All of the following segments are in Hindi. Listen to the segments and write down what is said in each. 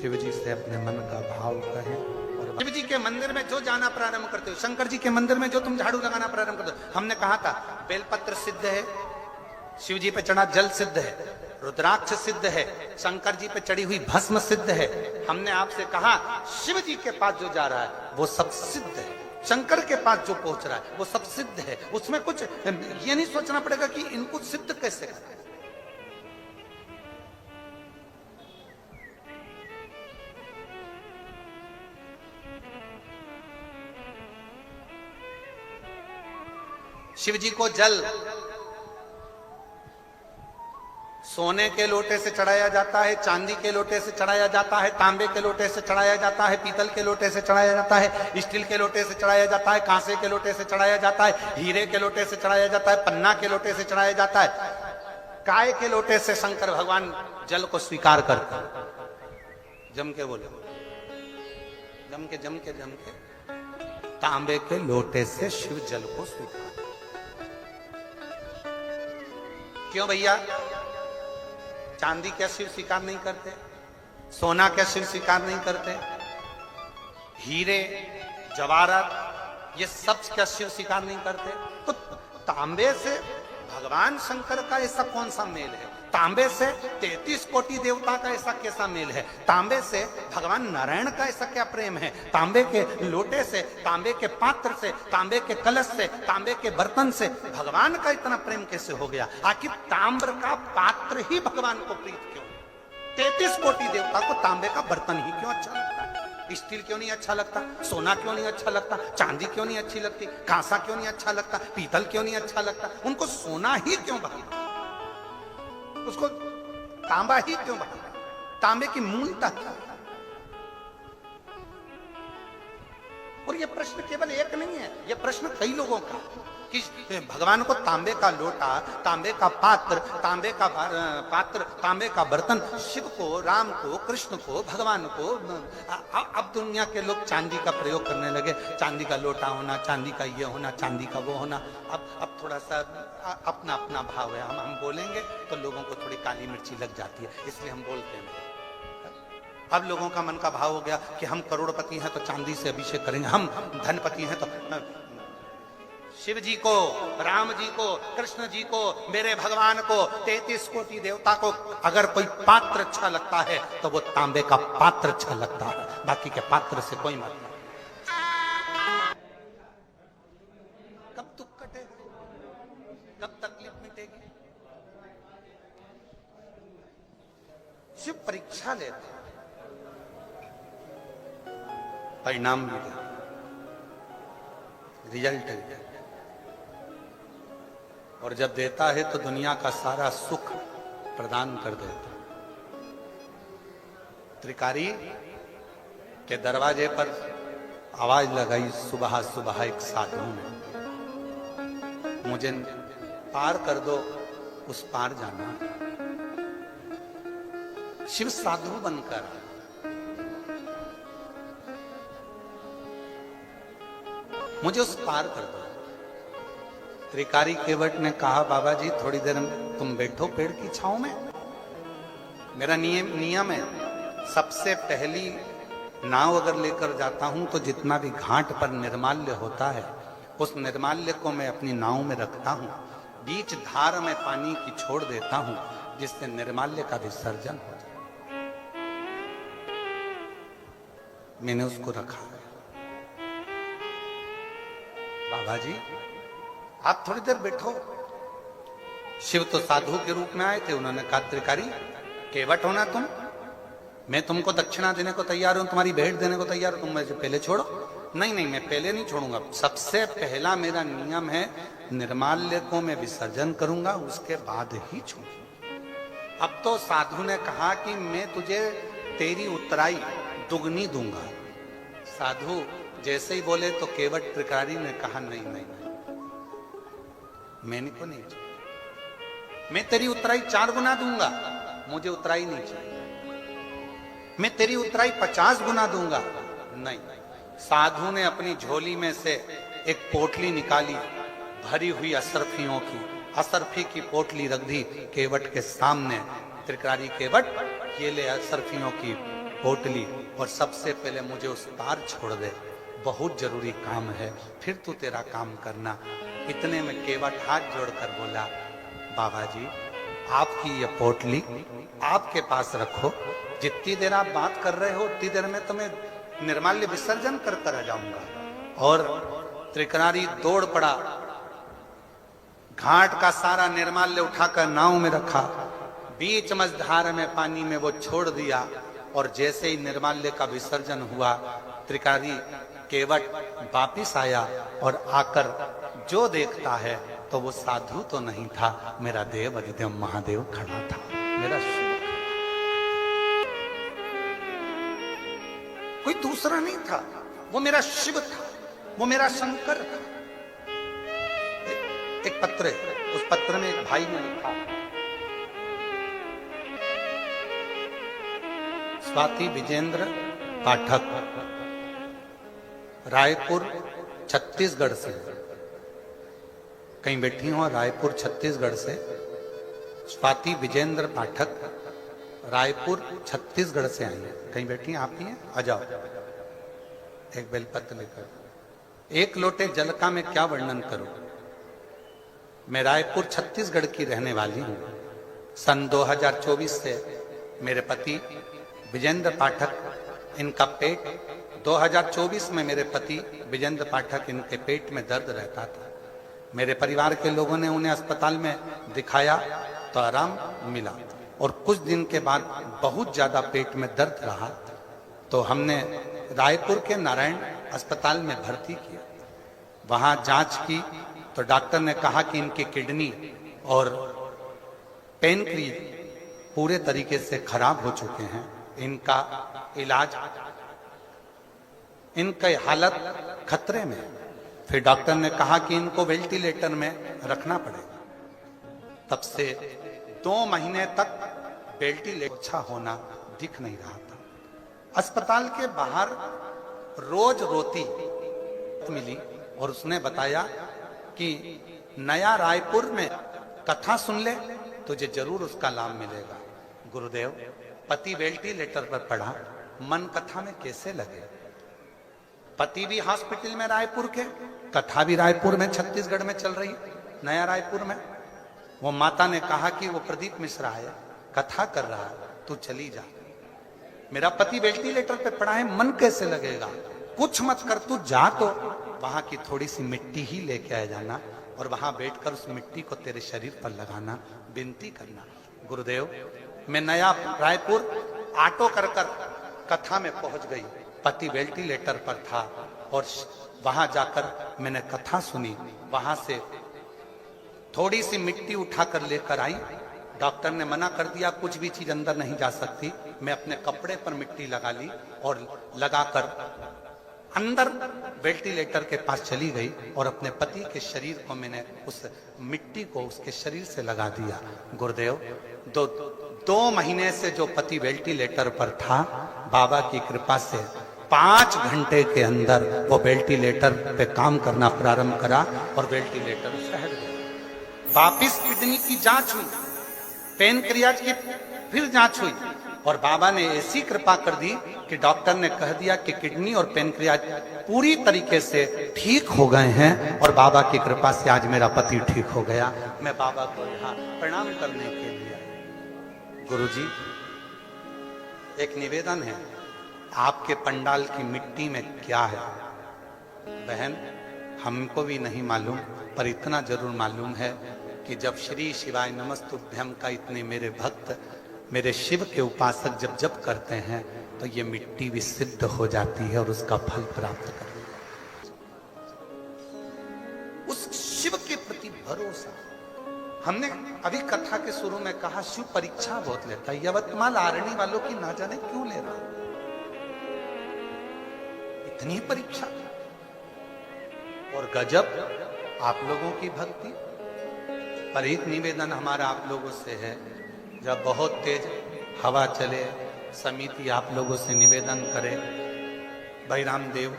शिव जी से अपने मन का भाव कहें। और शिव जी के मंदिर में जो जाना प्रारंभ करते हो, शंकर जी के मंदिर में जो तुम झाड़ू लगाना प्रारंभ करते हो, हमने कहा था बेलपत्र सिद्ध है, शिव जी पे चढ़ा जल सिद्ध है, रुद्राक्ष सिद्ध है, शंकर जी पे चढ़ी हुई भस्म सिद्ध है। हमने आपसे कहा शिव जी के पास जो जा रहा है वो सब सिद्ध है, शंकर के पास जो पहुंच रहा है वो सब सिद्ध है। उसमें कुछ ये नहीं सोचना पड़ेगा कि इनको सिद्ध कैसे करें। शिव जी को जल सोने के लोटे से चढ़ाया जाता है, चांदी के लोटे से चढ़ाया जाता है, तांबे के लोटे से चढ़ाया जाता है, पीतल के लोटे से चढ़ाया जाता है, स्टील के लोटे से चढ़ाया जाता है, कांसे के लोटे से चढ़ाया जाता है, हीरे के लोटे से चढ़ाया जाता है, पन्ना के लोटे से चढ़ाया जाता है। काय के लोटे से शंकर भगवान जल को स्वीकार करते हैं। जम के बोले, जम के तांबे के लोटे से शिव जल को स्वीकार। क्यों भैया? चांदी क्या शिव स्वीकार नहीं करते? सोना क्या शिव स्वीकार नहीं करते? हीरे जवाहरात ये सब क्या शिव स्वीकार नहीं करते? तो तांबे से भगवान शंकर का ऐसा कौन सा मेल है? तांबे से 33 कोटि देवता का ऐसा कैसा मेल है? तांबे से भगवान नारायण का ऐसा क्या प्रेम है? तांबे के लोटे से, तांबे के पात्र से, तांबे के कलश से, तांबे के बर्तन से भगवान का इतना प्रेम कैसे हो गया? आखिर ताम्र का पात्र ही भगवान को प्रीत क्यों? 33 कोटि देवता को तांबे का बर्तन ही क्यों अच्छा लगता है? स्टील क्यों नहीं अच्छा लगता? सोना क्यों नहीं अच्छा लगता? चांदी क्यों नहीं अच्छी लगती? कांसा क्यों नहीं अच्छा लगता? पीतल क्यों नहीं अच्छा लगता? उनको सोना ही क्यों भाता? उसको तांबा ही क्यों भाता? तांबे की मूलता क्या? और यह प्रश्न केवल एक नहीं है, यह प्रश्न कई लोगों का कि भगवान को तांबे का लोटा, तांबे का पात्र, तांबे का बर्तन, शिव को, राम को, कृष्ण को, भगवान को। अब दुनिया के लोग चांदी का प्रयोग करने लगे, चांदी का लोटा होना, चांदी का ये होना, चांदी का वो होना। अब थोड़ा सा अपना अपना भाव है, हम बोलेंगे तो लोगों को थोड़ी काली मिर्ची लग जाती है, इसलिए हम बोलते हैं। अब लोगों का मन का भाव हो गया कि हम करोड़पति हैं तो चांदी से अभिषेक करेंगे, हम धनपति हैं तो शिव जी को, राम जी को, कृष्ण जी को, मेरे भगवान को, 33 कोटि देवता को अगर कोई पात्र अच्छा लगता है तो वो तांबे का पात्र अच्छा लगता है, बाकी के पात्र से कोई मतलब नहीं। कब दुख कटेगा? कब तकलीफ मिटेगी? शिव परीक्षा लेते, परिणाम मिला, रिजल्ट है, और जब देता है तो दुनिया का सारा सुख प्रदान कर देता। त्रिकारी के दरवाजे पर आवाज लगाई सुबह सुबह एक साधु ने, मुझे पार कर दो, उस पार जाना। शिव साधु बनकर मुझे उस पार कर दो। त्रिकारी केवट ने कहा, बाबा जी थोड़ी देर तुम बैठो पेड़ की छांव में, मेरा नियम है, सबसे पहली नाव अगर लेकर जाता हूं तो जितना भी घाट पर निर्माल्य होता है उस निर्माल्य को मैं अपनी नाव में रखता हूं, बीच धार में पानी की छोड़ देता हूं जिससे निर्माल्य का विसर्जन हो जाए। मैंने उसको रखा। बाबा जी आप थोड़ी देर बैठो। शिव तो साधु के रूप में आए थे, उन्होंने कहा त्रिकारी केवट होना तुम, मैं तुमको दक्षिणा देने को तैयार हूं, तुम्हारी भेंट देने को तैयार हूं, तुम मुझे पहले छोड़ो। नहीं, मैं पहले नहीं छोड़ूंगा, सबसे पहला मेरा नियम है निर्माल्य को मैं विसर्जन करूंगा, उसके बाद ही छोड़ूंगा। अब तो साधु ने कहा कि मैं तुझे तेरी उत्तराई दुगनी दूंगा। साधु जैसे ही बोले तो केवट त्रिकारी ने कहा नहीं, मैंने को नहीं चाहिए, मैं तेरी उत्तराई 4 गुना दूंगा, मुझे उत्तराई नहीं चाहिए। मैं तेरी उत्तराई 50 गुना दूंगा, नहीं। साधु ने अपनी झोली में से एक पोटली निकाली भरी हुई असरफियों की, असरफी की पोटली रख दी केवट के सामने। त्रिकारी केवट ये ले असरफियों की पोटली और सबसे पहले मुझे उस पार छोड़ दे, बहुत जरूरी काम है, फिर तू तेरा काम करना। इतने में केवट हाथ जोड़कर बोला, बाबा जी आपकी ये पोटली आपके पास रखो, जितनी देर आप बात कर रहे हो उतनी देर में तो मैं निर्माल्य विसर्जन कर कर आ जाऊंगा। और त्रिकरारी दौड़ पड़ा, घाट का सारा निर्माल्य उठाकर नाव में रखा, बीच मझधार में पानी में वो छोड़ दिया। और जैसे ही निर्माल्य का विसर्जन हुआ, त्रिकरारी केवट वापिस आया और आकर जो देखता है तो वो साधु तो नहीं था, मेरा देव अधिदेव महादेव खड़ा था, मेरा शिव। कोई दूसरा नहीं था, वो मेरा शिव था, वो मेरा शंकर था। एक पत्र है, उस पत्र में एक भाई ने लिखा, स्वाति विजेंद्र पाठक, रायपुर छत्तीसगढ़ से, कहीं बैठी हो रायपुर छत्तीसगढ़ से, स्वाति विजेंद्र पाठक रायपुर छत्तीसगढ़ से आई है, कहीं बैठी हैं आप ही हैं, आ जाओ। एक बेलपत्र लेकर, एक लोटे जल का मैं क्या वर्णन करूं, मैं रायपुर छत्तीसगढ़ की रहने वाली हूं। सन 2024 से मेरे पति विजेंद्र पाठक, इनका पेट 2024 में मेरे पति विजेंद्र पाठक, इनके पेट में दर्द रहता था। मेरे परिवार के लोगों ने उन्हें अस्पताल में दिखाया तो आराम मिला, और कुछ दिन के बाद बहुत ज्यादा पेट में दर्द रहा तो हमने रायपुर के नारायण अस्पताल में भर्ती किया। वहां जांच की तो डॉक्टर ने कहा कि इनकी किडनी और पेनक्रियाज पूरे तरीके से खराब हो चुके हैं, इनका इलाज, इनकी हालत खतरे में। फिर डॉक्टर ने कहा कि इनको वेंटिलेटर में रखना पड़ेगा। तब से 2 महीने तक वेंटिलेटर अच्छा होना दिख नहीं रहा था। अस्पताल के बाहर रोज रोती मिली और उसने बताया कि नया रायपुर में कथा सुन ले, तुझे जरूर उसका लाभ मिलेगा। गुरुदेव, पति वेंटिलेटर पर पड़ा, मन कथा में कैसे लगे? पति भी हॉस्पिटल में रायपुर के, कथा भी रायपुर में छत्तीसगढ़ में चल रही, नया रायपुर में। वो माता ने कहा कि वो प्रदीप मिश्रा है, कथा कर रहा है, तू चली जा। मेरा पति वेंटिलेटर पे पड़ा है, मन कैसे लगेगा? कुछ मत कर, तू जा तो वहां की थोड़ी सी मिट्टी ही लेके आ जाना और वहां बैठकर उस मिट्टी को तेरे शरीर पर लगाना, विनती करना। गुरुदेव, मैं नया रायपुर ऑटो कर कथा में पहुंच गई। पति वेंटिलेटर पर था और वहां जाकर मैंने कथा सुनी। वहां से थोड़ी सी मिट्टी उठाकर लेकर आई। डॉक्टर ने मना कर दिया, कुछ भी चीज अंदर नहीं जा सकती। मैं अपने कपड़े पर मिट्टी लगा ली और लगाकर अंदर वेंटिलेटर के पास चली गई और अपने पति के शरीर को मैंने उस मिट्टी को उसके शरीर से लगा दिया। गुरुदेव, 2 महीने से जो पति वेंटिलेटर पर था, बाबा की कृपा से 5 घंटे के अंदर वो वेंटिलेटर पे काम करना प्रारंभ करा और वेंटिलेटर से हट गया। वापिस किडनी की जांच हुई, पेनक्रियाज की फिर जांच हुई और बाबा ने ऐसी कृपा कर दी कि डॉक्टर ने कह दिया कि किडनी और पेनक्रियाज पूरी तरीके से ठीक हो गए हैं और बाबा की कृपा से आज मेरा पति ठीक हो गया। मैं बाबा को यहाँ प्रणाम करने के लिए आया। गुरुजी, एक निवेदन है, आपके पंडाल की मिट्टी में क्या है? बहन, हमको भी नहीं मालूम, पर इतना जरूर मालूम है कि जब श्री शिवाय नमस्तुभ्यम का इतने मेरे भक्त, मेरे शिव के उपासक जब जप करते हैं तो ये मिट्टी भी सिद्ध हो जाती है और उसका फल प्राप्त करती है। उस शिव के प्रति भरोसा। हमने अभी कथा के शुरू में कहा, शिव परीक्षा बहुत लेता है। यवतमाल आरणी वालों की ना जाने क्यों ले रहा, इतनी परीक्षा। और गजब आप लोगों की भक्ति। पर एक निवेदन हमारा आप लोगों से है, जब बहुत तेज हवा चले, समिति आप लोगों से निवेदन करे, भाई रामदेव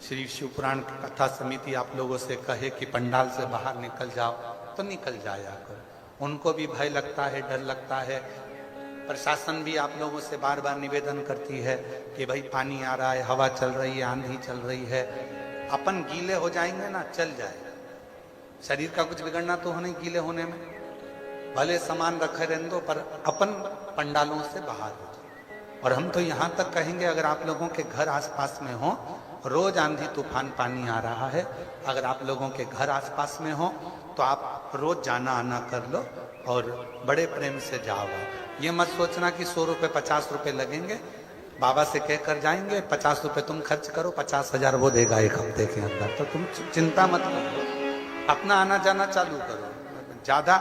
श्री शिवपुराण की कथा समिति आप लोगों से कहे कि पंडाल से बाहर निकल जाओ, तो निकल जाया करो। उनको भी भय लगता है, डर लगता है, प्रशासन भी आप लोगों से बार बार निवेदन करती है कि भाई पानी आ रहा है, हवा चल रही है, आंधी चल रही है, अपन गीले हो जाएंगे ना, चल जाएगा। शरीर का कुछ बिगड़ना तो हो नहीं गीले होने में, भले सामान रखे रहने दो, पर अपन पंडालों से बाहर हो जाए। और हम तो यहाँ तक कहेंगे, अगर आप लोगों के घर आसपास में हो, रोज आंधी तूफान पानी आ रहा है, अगर आप लोगों के घर आसपास में हो तो आप रोज जाना आना कर लो और बड़े प्रेम से जाओ। ये मत सोचना कि 100 रुपये 50 रुपये लगेंगे, बाबा से कहकर जाएंगे 50 रुपये तुम खर्च करो, 50,000 वो देगा एक हफ्ते के अंदर, तो तुम चिंता मत करो, अपना आना जाना चालू करो। ज्यादा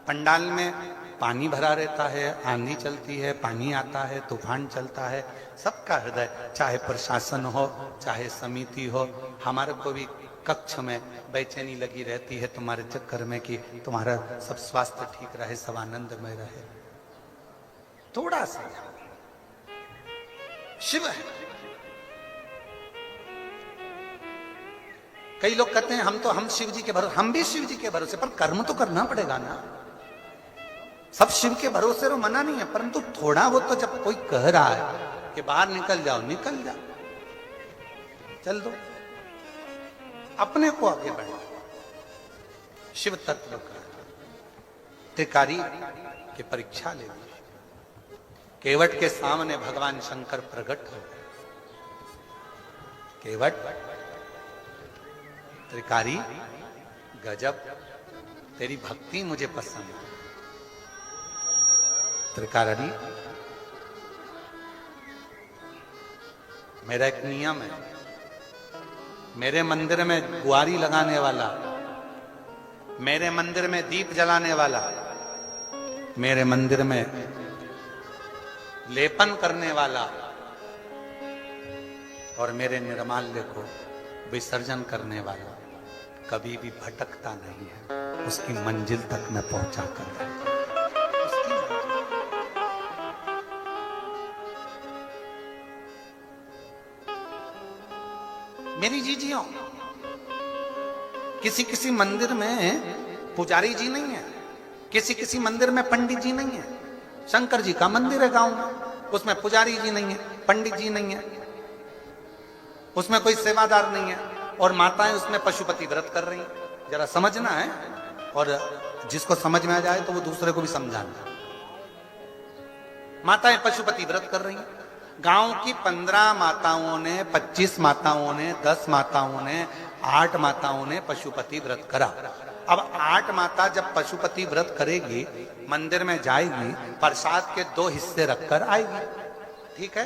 पंडाल में पानी भरा रहता है, आंधी चलती है, पानी आता है, तूफान चलता है, सबका हृदय, चाहे प्रशासन हो चाहे समिति हो, हमारे को भी कक्ष में बेचैनी लगी रहती है तुम्हारे चक्कर में कि तुम्हारा सब स्वास्थ्य ठीक रहे, सब आनंद में रहे। थोड़ा सा शिव है। कई लोग कहते हैं हम शिव जी के भरोसे, हम भी शिव जी के भरोसे, पर कर्म तो करना पड़ेगा ना। सब शिव के भरोसे तो मना नहीं है, परंतु थोड़ा वो तो जब कोई कह रहा है कि बाहर निकल जाओ, निकल जाओ, चल दो, अपने को आगे बढ़ो। शिव तत्व का त्रिकारी की परीक्षा ले ली। केवट के सामने भगवान शंकर प्रकट हो गए। केवट, त्रिकारी, गजब, तेरी भक्ति मुझे पसंद है। त्रिकारी, मेरा एक नियम है, मेरे मंदिर में गुआरी लगाने वाला, मेरे मंदिर में दीप जलाने वाला, मेरे मंदिर में लेपन करने वाला और मेरे निर्माल्य को विसर्जन करने वाला कभी भी भटकता नहीं है, उसकी मंजिल तक मैं पहुंचा कर। मेरी जीजियों, किसी किसी मंदिर में पुजारी जी नहीं है, किसी किसी मंदिर में पंडित जी नहीं है। शंकर जी का मंदिर है गांव में, उसमें पुजारी जी नहीं है, पंडित जी नहीं है, उसमें कोई सेवादार नहीं है, और माताएं उसमें पशुपति व्रत कर रही हैं। जरा समझना है, और जिसको समझ में आ जाए तो वो दूसरे को भी समझाना। माताएं पशुपति व्रत कर रही हैं। गांव की 15 माताओं ने, 25 माताओं ने, 10 माताओं ने, 8 माताओं ने पशुपति व्रत करा। अब 8 माता जब पशुपति व्रत करेगी, मंदिर में जाएगी, प्रसाद के 2 हिस्से रखकर आएगी। ठीक है,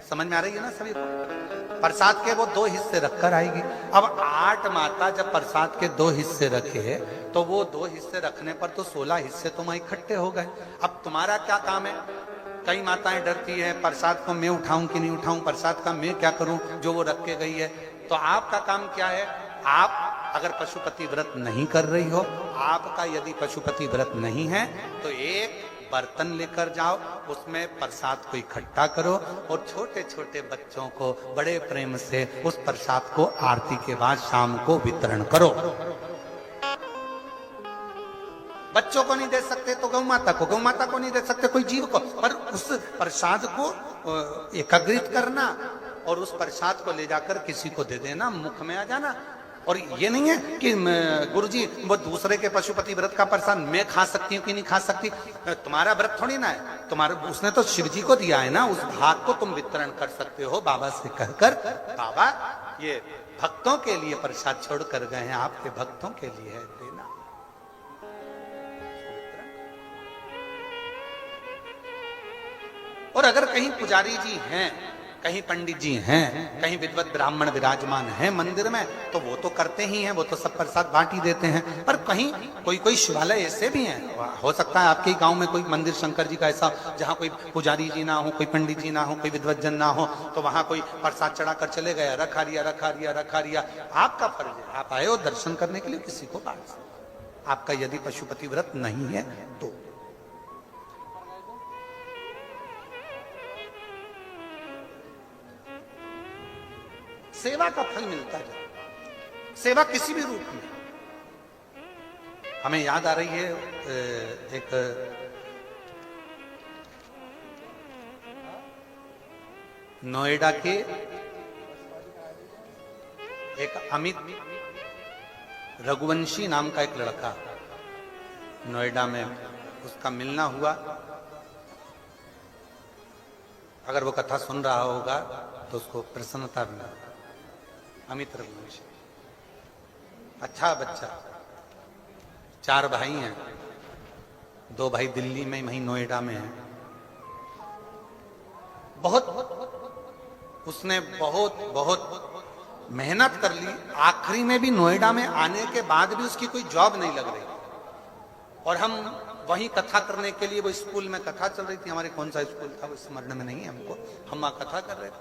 समझ में आ रही है ना सभी को? प्रसाद के वो 2 हिस्से रखकर आएगी। अब 8 माता जब प्रसाद के 2 हिस्से रखे, तो वो 2 हिस्से रखने पर तो 16 हिस्से तुम इकट्ठे हो गए। अब तुम्हारा क्या काम है? कई माताएं डरती है, प्रसाद को मैं उठाऊं कि नहीं उठाऊं, प्रसाद का मैं क्या करूं जो वो रख के गई है। तो आपका काम क्या है? आप अगर पशुपति व्रत नहीं कर रही हो, आपका यदि पशुपति व्रत नहीं है, तो एक बर्तन लेकर जाओ, उसमें प्रसाद को इकट्ठा करो और छोटे छोटे बच्चों को बड़े प्रेम से उस प्रसाद को आरती के बाद शाम को वितरण करो। बच्चों को नहीं दे सकते तो गौ माता को, गौ माता को नहीं दे सकते कोई जीव को, पर उस प्रसाद को एकत्रित करना और उस प्रसाद को ले जाकर किसी को दे देना, मुख में आ जाना। और ये नहीं है कि गुरुजी वो दूसरे के पशुपति व्रत का प्रसाद मैं खा सकती हूँ कि नहीं खा सकती। तुम्हारा व्रत थोड़ी ना है, तुम्हारा उसने तो शिव जी को दिया है ना, उस भाग को तुम वितरण कर सकते हो बाबा से कहकर, बाबा ये भक्तों के लिए प्रसाद छोड़ कर गए हैं, आपके भक्तों के लिए है, देना। और अगर कहीं पुजारी जी हैं, कहीं पंडित जी हैं, कहीं विद्वत ब्राह्मण विराजमान हैं मंदिर में, तो वो तो करते ही हैं, वो तो सब प्रसाद बांट ही देते हैं। पर कहीं कोई कोई शिवालय ऐसे भी हैं, हो सकता है आपके गांव में कोई मंदिर शंकर जी का ऐसा जहां कोई पुजारी जी ना हो, कोई पंडित जी ना हो, कोई विद्वत जन ना हो, तो वहां कोई प्रसाद चढ़ाकर चले गए, रखा रिया रखा रिया रखा रिया। आपका फर्ज है, आप आए हो दर्शन करने के लिए, किसी को बांट, आपका यदि पशुपति व्रत नहीं है तो। सेवा का फल मिलता है, सेवा किसी भी रूप में। हमें याद आ रही है एक नोएडा के एक अमित रघुवंशी नाम का एक लड़का, नोएडा में उसका मिलना हुआ। अगर वो कथा सुन रहा होगा तो उसको प्रसन्नता भी मिली। अमित रघुवंशी अच्छा बच्चा, 4 भाई हैं, 2 भाई दिल्ली में, वहीं नोएडा में हैं। उसने बहुत मेहनत कर ली। आखिरी में भी नोएडा में आने के बाद भी उसकी कोई जॉब नहीं लग रही। और हम वहीं कथा करने के लिए, वो स्कूल में कथा चल रही थी, हमारे कौन सा स्कूल था वो स्मरण में नहीं है हमको, हम वहां कथा कर रहे थे।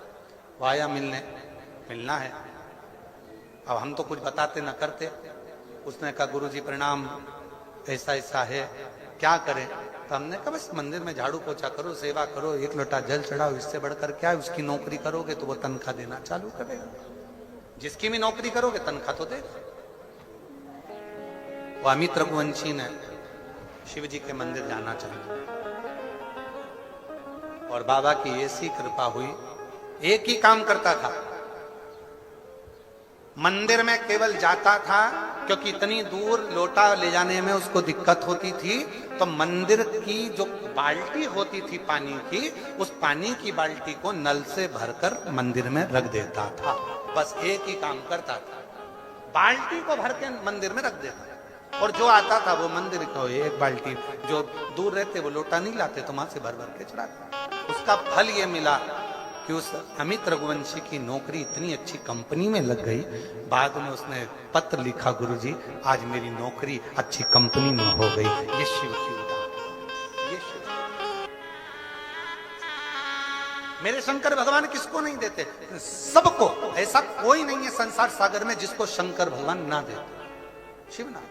वो आया मिलना है। अब हम तो कुछ बताते ना करते। उसने कहा गुरुजी प्रणाम, ऐसा ऐसा है, क्या करें? तो हमने कहा बस मंदिर में झाड़ू पोछा करो, सेवा करो, 1 लोटा जल चढ़ाओ, इससे बढ़कर क्या है? उसकी नौकरी करोगे तो वो तनख्वाह देना चालू करेगा। जिसकी भी नौकरी करोगे तनख्वाह तो देगा। वो अमित रघुवंशी ने शिव जी के मंदिर जाना चाहिए और बाबा की ऐसी कृपा हुई, एक ही काम करता था, मंदिर में केवल जाता था, क्योंकि इतनी दूर लोटा ले जाने में उसको दिक्कत होती थी। तो मंदिर की जो बाल्टी होती थी पानी की, उस पानी की बाल्टी को नल से भरकर मंदिर में रख देता था। बस एक ही काम करता था, बाल्टी को भर के मंदिर में रख देता। और जो आता था वो मंदिर को एक बाल्टी, जो दूर रहते वो लोटा नहीं लाते तो वहां से भर भर के चढ़ाते। उसका फल ये मिला कि उस अमित रघुवंशी की नौकरी इतनी अच्छी कंपनी में लग गई। बाद में उसने पत्र लिखा, गुरुजी आज मेरी नौकरी अच्छी कंपनी में हो गई। ये शिव की उदाहरण, ये शिव। मेरे शंकर भगवान किसको नहीं देते? सबको। ऐसा कोई नहीं है संसार सागर में जिसको शंकर भगवान ना देते, शिव ना।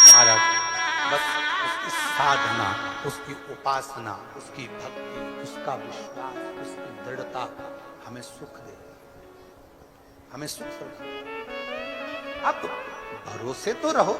महाराज बस उसकी साधना, उसकी उपासना, उसकी भक्ति, उसका विश्वास, उसकी दृढ़ता हमें सुख दे, हमें सुख दे। आप भरोसे तो रहो।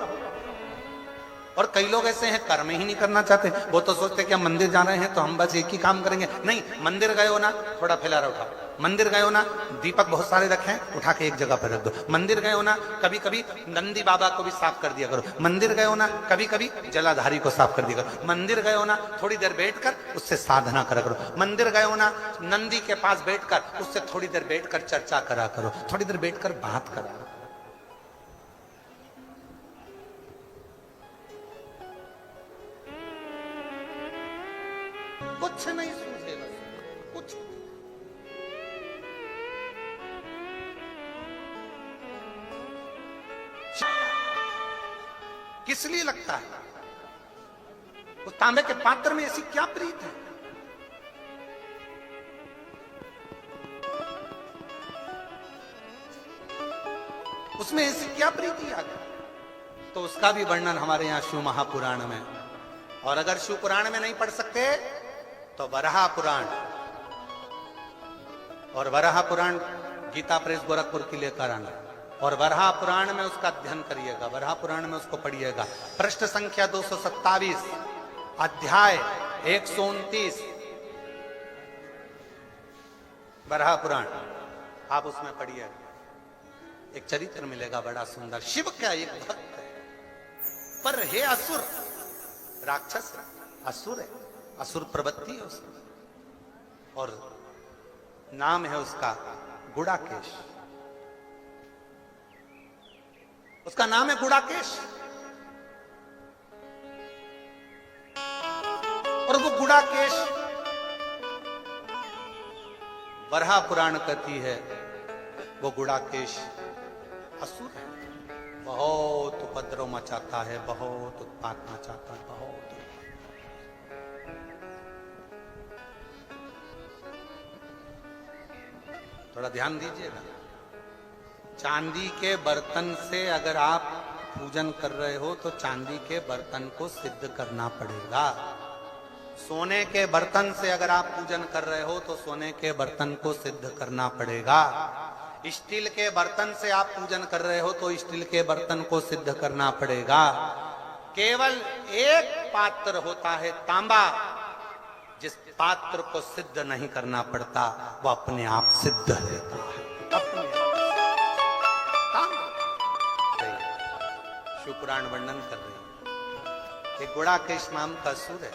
और कई लोग ऐसे हैं कर्म ही नहीं करना चाहते। वो तो सोचते कि हम मंदिर जा रहे हैं तो हम बस एक ही काम करेंगे। नहीं, मंदिर गए हो ना, थोड़ा फैलारा उठाओ। मंदिर गए हो ना, दीपक बहुत सारे रखें, उठा के एक जगह पर रख दो। मंदिर गए हो ना, कभी कभी नंदी बाबा को भी साफ कर दिया करो। मंदिर गए हो ना, कभी कभी जलाधारी को साफ कर दिया करो। मंदिर गए हो ना, थोड़ी देर बैठकर उससे साधना करा करो। मंदिर गए हो ना, नंदी के पास बैठकर उससे थोड़ी देर बैठकर चर्चा करा करो, थोड़ी देर बैठकर बात करा। कुछ नहीं सूझेगा, कुछ। किस लिए लगता है? उस तांबे के पात्र में ऐसी क्या प्रीत है? उसमें ऐसी क्या प्रीति आ गई? तो उसका भी वर्णन हमारे यहां शिव महापुराण में। और अगर शिव पुराण में नहीं पढ़ सकते तो वराह पुराण, और वराह पुराण गीता प्रेस गोरखपुर की लेकर आना, और वराह पुराण में उसका अध्ययन करिएगा, वराह पुराण में उसको पढ़िएगा। पृष्ठ संख्या 227, अध्याय 129, वराह पुराण आप उसमें पढ़िए। एक चरित्र मिलेगा बड़ा सुंदर। शिव का एक भक्त है, पर हे असुर, राक्षस असुर है, असुर प्रवृत्ति है उसकी, और नाम है उसका गुड़ाकेश। उसका नाम है गुड़ाकेश। और वो गुड़ाकेश, वराह पुराण कहती है वो गुड़ाकेश असुर है। बहुत उपद्रव मचाता है, बहुत उत्पात मचाता है, बहुत। थोड़ा ध्यान दीजिएगा। चांदी के बर्तन से अगर आप पूजन कर रहे हो तो चांदी के बर्तन को सिद्ध करना पड़ेगा। सोने के बर्तन से अगर आप पूजन कर रहे हो तो सोने के बर्तन को सिद्ध करना पड़ेगा। स्टील के बर्तन से आप पूजन कर रहे हो तो स्टील के बर्तन को सिद्ध करना पड़ेगा। केवल एक पात्र होता है तांबा, जिस पात्र को सिद्ध नहीं करना पड़ता वो अपने आप सिद्ध रहता है। अपने शिव पुराण वर्णन कर रही है। एक गुड़ाकेश नाम का असुर है,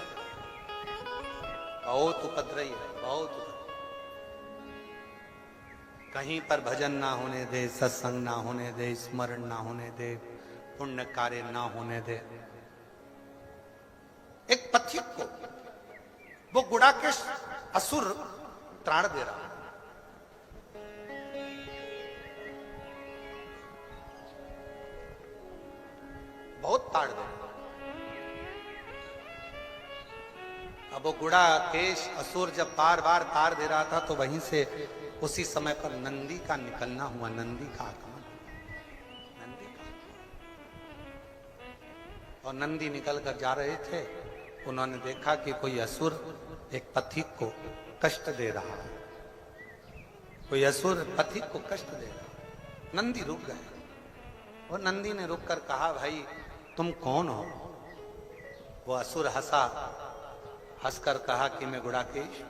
बहुत उपद्रवी है, बहुत उपद्रवी। कहीं पर भजन ना होने दे, सत्संग ना होने दे, स्मरण ना होने दे, पुण्य कार्य ना होने दे। एक पथिक को वो गुड़ाकेश असुर त्राण दे रहा है। बहुत ताड़ दे रहा। अब वो गुड़ाकेश असुर जब बार बार तार दे रहा था तो वहीं से उसी समय पर नंदी का निकलना हुआ, नंदी का आगमन, नंदी का। और नंदी निकल कर जा रहे थे, उन्होंने देखा कि कोई असुर एक पथिक को कष्ट दे रहा है, कोई असुर पथिक को कष्ट दे रहा है। नंदी रुक गए और नंदी ने रुक कर कहा, भाई तुम कौन हो? वो असुर हंसा, हंसकर कहा कि मैं गुड़ाकेश